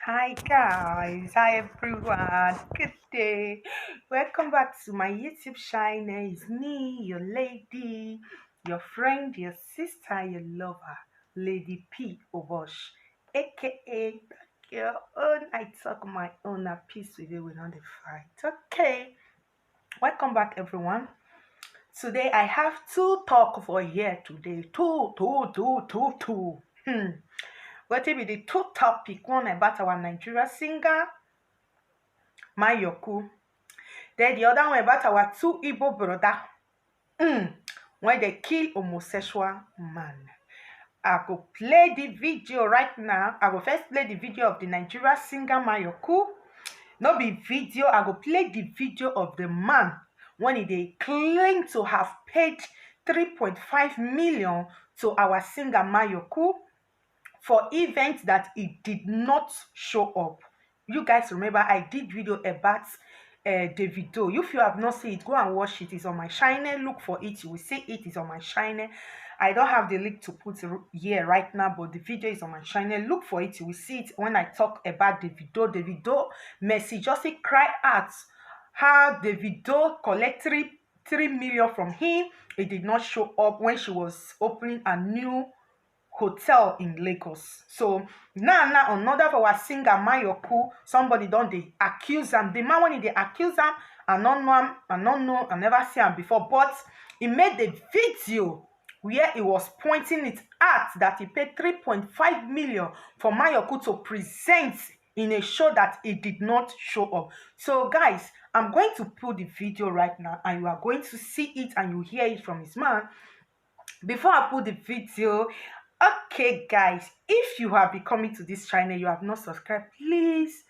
Hi guys, hi everyone. Good day. Welcome back to my YouTube channel. It's me, your lady, your friend, your sister, your lover, Lady P Obosh, aka that girl. Own I talk my own a peace with you will not fight. Okay. Welcome back everyone. Today I have two talk for here today. Two. What will be the two topic? One about our Nigeria singer Mayoku. Then the other one about our two Igbo brother. When they kill homosexual man. I go play the video right now. I go first play the video of the Nigeria singer Mayoku. No be video. I go play the video of the man when they claim to have paid 3.5 million to our singer Mayoku for events that he did not show up. You guys remember I did video about Davido. If you have not seen it, go and watch it. It's on my channel. Look for it. You will see it is on my channel. I don't have the link to put here right now, but the video is on my channel. Look for it. You will see it when I talk about Davido. Davido, Messi just cry out how Davido collect 3 million from him. It did not show up when she was opening a new hotel in Lagos. So now another for our singer Mayoku, somebody don't they accuse him. The man when they accuse him, I don't know him, I never see him before, but he made the video where he was pointing it at that he paid 3.5 million for Mayoku to present in a show that he did not show up. So guys, I'm going to put the video right now and you are going to see it and you hear it from his man. Before I put the video, okay guys, if you have been coming to this channel, you have not subscribed, please,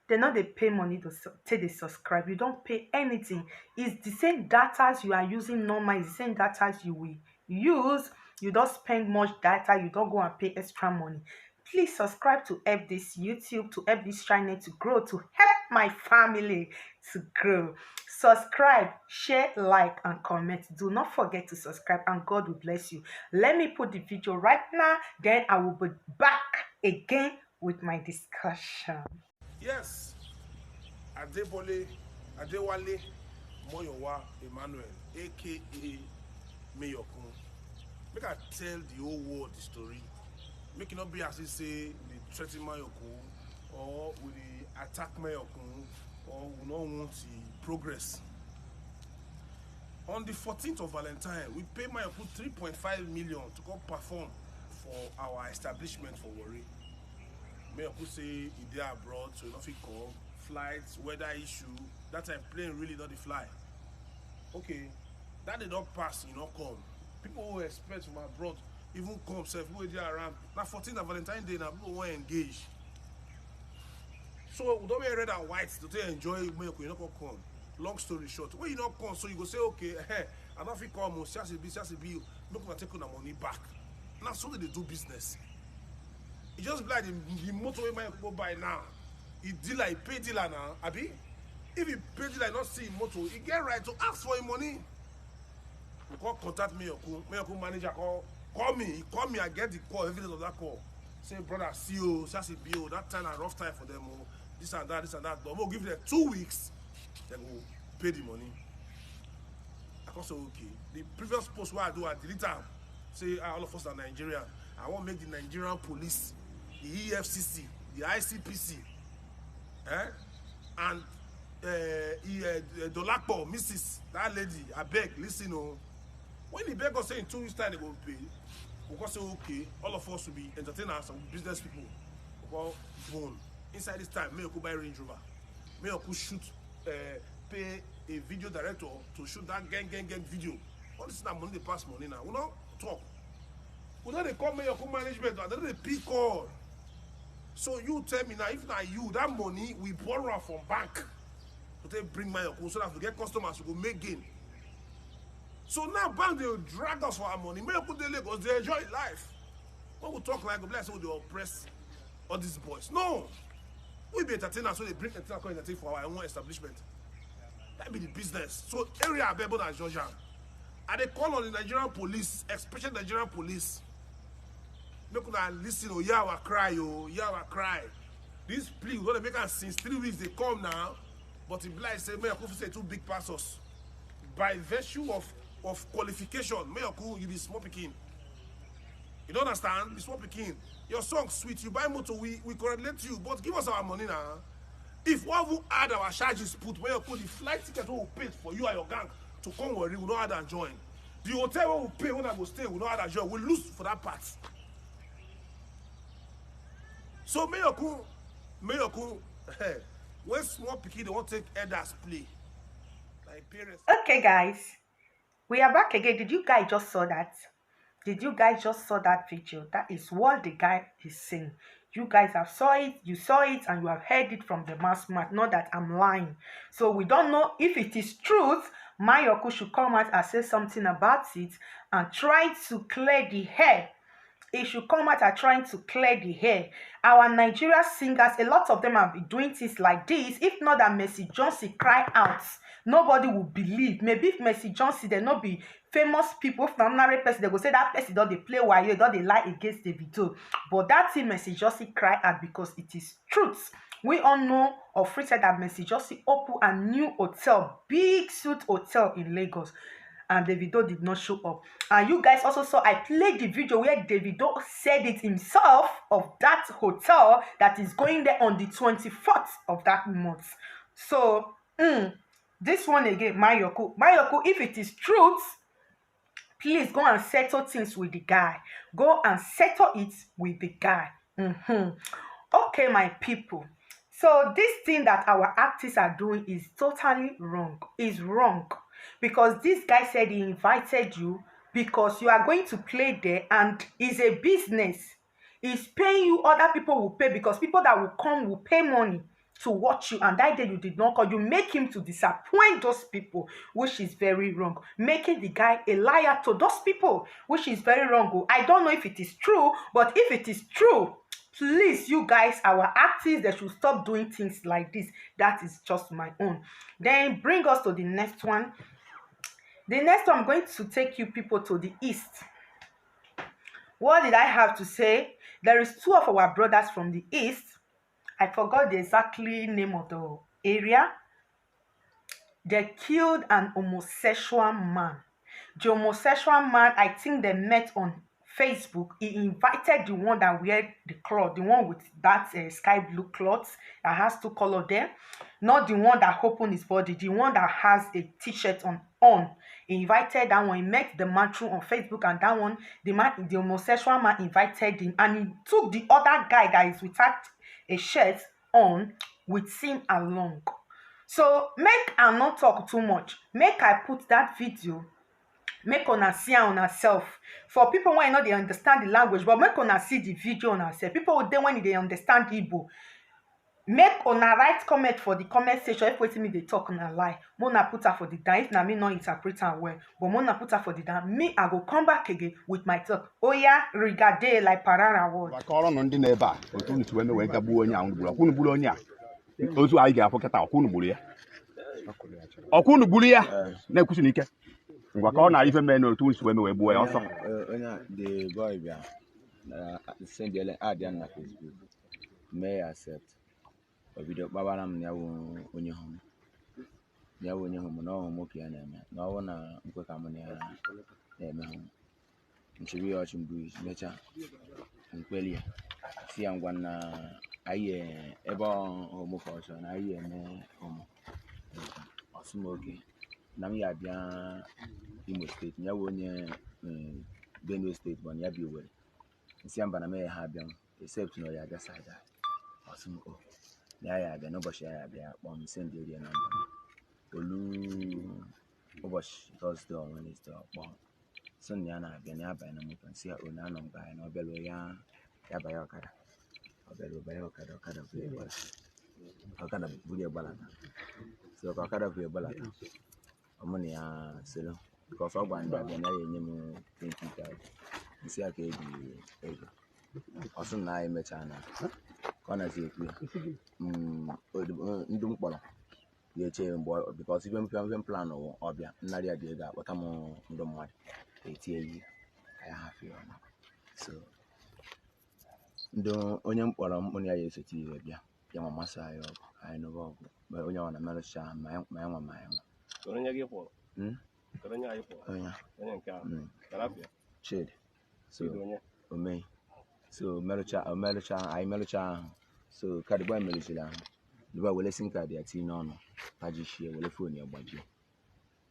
they know they pay money to take the subscribe. You don't pay anything. It's the same data you are using normal. It's the same data you will use. You don't spend much data. You don't go and pay extra money. Please subscribe to help this YouTube, to help this channel to grow, to help my family to grow. Subscribe, share, like, and comment. Do not forget to subscribe, and God will bless you. Let me put the video right now, then I will be back again with my discussion. Yes, Adewale Moyowa Emmanuel, aka Mayokun. Make I tell the whole world the story. Make it not be as if say we threaten Mayokun or we attack Mayokun or we don't want the progress. On the 14th of Valentine, we pay Mayokun 3.5 million to come perform for our establishment for Warri. Mayokun say he dey abroad, so he not fit come. Flights, weather issue. That time plane really not the fly. Okay, that did not pass, you not come. People who expect from abroad even come self, people dey around. Now 14th of Valentine Day, now people want engage. So we don't wear red and white to take enjoy Mayokun, you not come. Long story short, when you not come, so you go say, okay, I not fit come, just be, make una take on the money back. Now so they do business. It just be like the motorway man go buy now. He dealer, he pay dealer now, abi? If he pay dealer, not see him motor, he get right to ask for him money. He call contact Mayokun manager call me. He call me, I get the call, evidence of that call. Say, brother, CEO, Chassis BO, that time a rough time for them, this and that. But we'll give them 2 weeks, then we'll pay the money. I can say, okay. The previous post where I do, I delete them. Say, all of us are Nigerian. I want to make the Nigerian police, the EFCC, the ICPC, and Dolapo, Mrs. That lady, I beg, listen, when the beg us say in 2 weeks' time they will pay, we can say, okay, all of us will be entertainers and business people. We can bone. Inside this time, Mayokun buy Range Rover. Mayokun shoot, pay a video director to shoot that gang video. All this is not money, they pass money now. We don't talk. We don't call Mayokun management, they don't pick call. So you tell me now, if not you, that money we borrow from bank to take bring Mayokun so that we get customers who go make gain. So now bank they will drag us for our money. Mayokun they Lagos, they enjoy life. When we talk like bless, so they oppress all these boys. No, we be entertainers, so they bring entertainers for our own establishment. That be the business. So area Abebo and Georgia, and they call on the Nigerian police, especially Nigerian police. Make una listen, oh, yeah, I cry, oh, yeah, I cry. This plea, we're gonna make us since 3 weeks they come now, but if like say, Mayoku say two big pastors. By virtue of qualification, Mayoku, you be small picking. You don't understand? Be small picking. Your song sweet, you buy motor, we correlate you, but give us our money now. If one will add our charges, put Mayoku, the flight ticket we will pay for you and your gang to come worry, we don't add and join. The hotel we will pay when I go stay, we don't add and join. We lose for that part. So Mayoku, when small pikin they won't take elders play, like parents. Okay, guys, we are back again. Did you guys just saw that? Did you guys just saw that video? That is what the guy is saying. You guys have saw it, you saw it, and you have heard it from the mass mouth. Not that I'm lying. So we don't know if it is truth. Mayoku should come out and say something about it and try to clear the hair. It should come out and trying to clear the hair. Our Nigeria singers, a lot of them have been doing things like this. If not that Mercy Johnson cry out, nobody will believe. Maybe if Mercy Johnson, there not be famous people, ordinary person, they go say that person don't they play while you don't they lie against the video. But that thing Mercy Johnson cry out because it is truth. We all know of free said that Mercy Johnson opened a new hotel, big suite hotel in Lagos. And Davido did not show up. And you guys also saw I played the video where Davido said it himself of that hotel that is going there on the 24th of that month. So this one again, Mayoku, if it is truth, please go and settle things with the guy. Go and settle it with the guy. Okay, my people. So this thing that our artists are doing is totally wrong. Is wrong. Because this guy said he invited you because you are going to play there and it's a business. He's paying you, other people will pay because people that will come will pay money to watch you, and that day you did not call. You make him to disappoint those people, which is very wrong. Making the guy a liar to those people, which is very wrong. I don't know if it is true, but if it is true, please, you guys, our artists, they should stop doing things like this. That is just my own. Then bring us to the next one. The next one, I'm going to take you people to the east. What did I have to say? There is two of our brothers from the east. I forgot the exactly name of the area. They killed an homosexual man. The homosexual man, I think they met on Facebook. He invited the one that wear the cloth, the one with that sky blue cloth that has two colors there, not the one that opened his body, the one that has a t-shirt on. He invited that one. He met the man through on Facebook, and that one, the homosexual man invited him, and he took the other guy that is without a shirt on with him along. So make I not talk too much. Make I put that video. Make una see on herself. For people when know they understand the language, but make una see the video on herself. People then when they understand Igbo, make una write comment for the comment section. If waiting me they talk on a lie, mona put her for the down. If na me not interpret her well, but mona put her for the down. Me I go come back again with my talk. Oh yeah, regardez like parara word. Bakoro no ndi na ba. Otu ntu we me we gabu onya angburu. Okunu bulu onya. Otu ayi ga afoketa okunu bulu ya. Okunu bulu ya. Na ekusu nike. Ngwa ka ọ na ife me no otu ntu we me we buo ya ọsọ. Onya the boy bia. Send the add na Facebook. May accept. Video baba na m ya wo onye hom. Ya wo onye hom na ọ mo pia na eme. Na ọ na nkwe ka mo na eme hom. Nchibi ya chimbu mecha. Nkweli ya. Si angwa na aye ebe homo culture na aye eme homo. Osumoke. Na m ya bia Imo State. Ya wo onye Benue State bon ya bi Owerri. Nsi amba na me ha bia except no ya ga side. Osumoke. Ya bia no boshi ya bia kpom send area number. Olu oboshi Thursday or Wednesday kpom. So nya na bia na ba na moto nsi ya ona no ba na obelo ya ba ya okada. Obelo ba ya okada bu bala. Okada bu ya bala. So okada bu ya bala. Omoni ya selo because ogba nda bia na ya enye mu 20,000. Nsi ya ka ego. Osun na emecha na kona zi ekwu ndu mkpọrọ ya eche mgbe because even plan ọbịa nnarị a dị ego akpọta m ndụ mmadụ etie yi ka ya hafi ọma. So ndo onye mkpọrọ mkpụrụ ya esoti ihe bịa ya mama sa ya ọgụ anyị nụba ọgụ mgbe onye ọ na merụcha ma ya nwa onye gị kpọrọ Hmm? onye anyị kpọrọ onye nke ahụ Karapia Chidi so onye omei so merụcha anyị merụcha ahụ so kaadị boy merụchiri ahụ dịba were sim kaadị ya tinye n'ọnụ pajishie were fon ya gbajie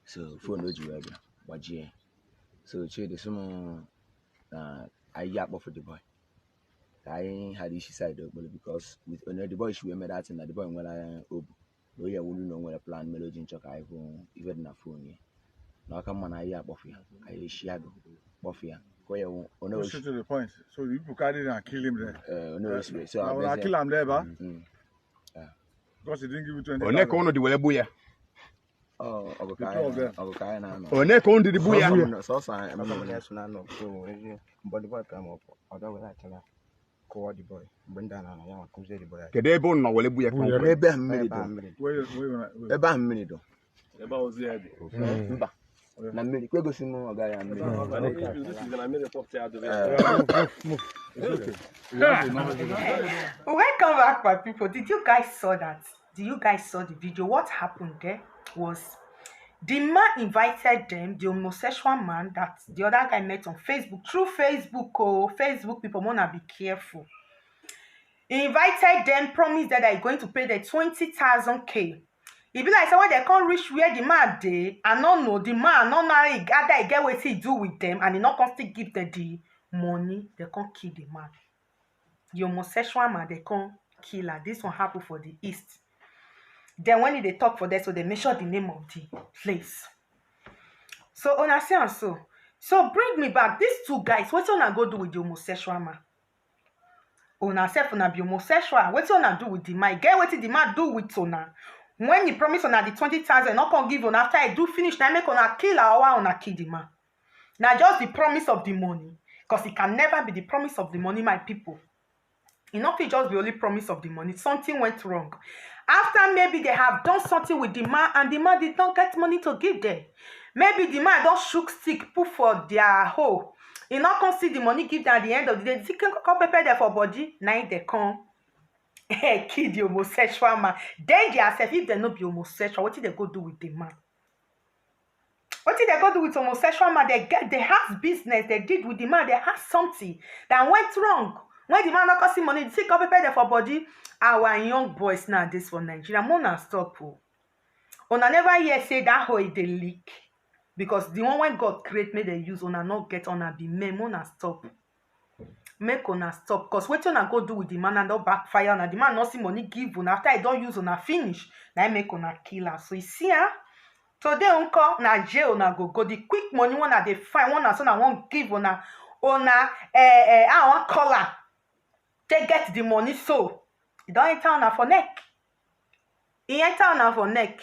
so fon o ji wee bịa gbajie so Chidi sị m na anyị ya akpọfụ the boy ka anyị ghara isi side okporo because onye the boy shi wee mere atị na the boy nwere obu na o ya wulu na o nwere plan mere o ji nchọ ka anyị hụ ife dị na fon ya na ọka mma na anyị akpọfụ ya ka anyị eshi agụ kpọfụ ya ka o ya onye Straight to the point. So you people carried him and killed him there. onye osi so Now, I kill him there, ba? Because he didn't give you 20. One ka unu dị were gbu ya. ọ bụ The ka two of them. anyị na-anọ One ka unu dị gbu ya. sọsọ anyị Kedu ebe unu nọ were gbu ya? ebe ahụ mmiri dị Where ebe ahụ mmiri dị ebe ozi ya dị mba na mmiri kwa egosi m ọga ya mmiri na mmiri pọpụta ya dobe Welcome back, my people. Did you guys saw that? Did you guys saw the video? What happened there was the man invited them, the homosexual man that the other guy met on Facebook, through Facebook. Oh, Facebook people wanna be careful. He invited them, promised that they're going to pay the 20,000 e be like say when they can't reach where the man dey, I don't know the man, no know either he get what he do with them, and he not come still give them the money. They can't kill the man. The homosexual man, they can't kill her. This one happened for the east. Then when they talk for that, so they measure the name of the place. So una see am so. So bring me back. These two guys, what una go do with the homosexual man? Una sef una be homosexual. What una do with the man? Get what the man do with una? When he promise una the 20,000, not gonna give una after I do finish, now make una kill her or una kill the man. Now just the promise of the money, because it can never be the promise of the money, my people. It not fit just be only promise of the money. Something went wrong. After maybe they have done something with the man and the man did not get money to give them. Maybe the man don't shook stick, put for their hole. He not come see the money give them at the end of the day. They can come prepare there for body. Now they come kill the homosexual man. Then they ask if they not be homosexual, what did they go do with the man? What did they go do with homosexual man? They have business they did with the man. They have something that went wrong. When the man not costing money, they come prepare there for body. Our young boys now this for Nigeria. Mona stop. Una never hear say that hoe they leak. Because the one when God create made they use una not get on be men. Mona stop. Make una stop. Because what una go do with the man and don't backfire on the man not see money give una after I don't use una finish. Now make una kill her. So you see today uncle na jail una go the quick money one they find one so na won't give una I want color. They get the money so e don't enter una for neck. E enter una for neck.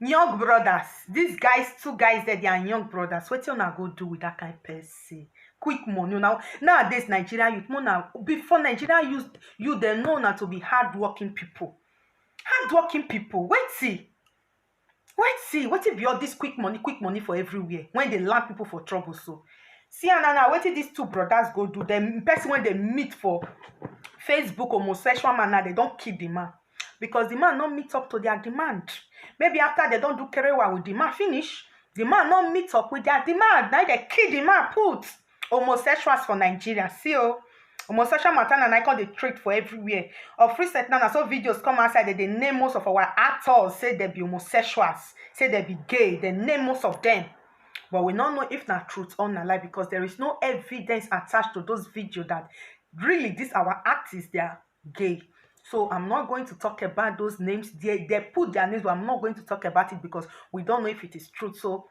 Young brothers, these guys, two guys that they are young brothers. What you gonna go do with that kind of person? Quick money now. Nowadays, Nigeria youth, before Nigeria you they know not to be hardworking people. Hardworking people. Wait see, what if be all this quick money for everywhere when they land people for trouble so. See now, what if these two brothers go do? The person when they meet for Facebook homosexual man now they don't kill the man. Because the man not meet up to their demand. Maybe after they don't do kerewa with the man finish, the man not meet up with their demand. Now they kill the man, put homosexuals for Nigeria. See homosexual matter and I call the treat for everywhere. Of recent now, so videos come outside that they name most of our actors, say they be homosexuals, say they be gay, they name most of them. But we don't know if not truth or not lie because there is no evidence attached to those videos that really these our artists they are gay. So I'm not going to talk about those names. They put their names, but I'm not going to talk about it because we don't know if it is true. So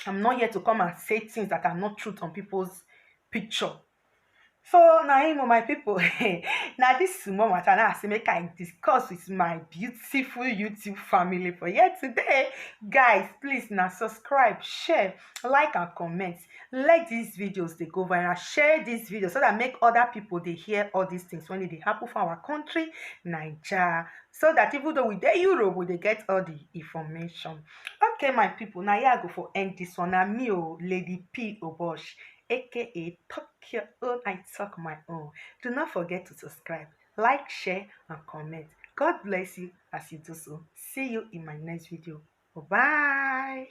I'm not here to come and say things that are not truth on people's picture. So now, my people, now this small matter now I make I discuss with my beautiful YouTube family for here today. Guys, please now subscribe, share, like and comment. Like these videos they go viral. Share this video so that make other people they hear all these things when they happen for our country, Nigeria. So that even though we dey Europe, we they get all the information. Okay, my people, now here I go for end this one. Now me, Lady P Obosh. aka Talk Your Own, I Talk My Own. Do not forget to subscribe, like, share, and comment. God bless you as you do so. See you in my next video. Bye-bye.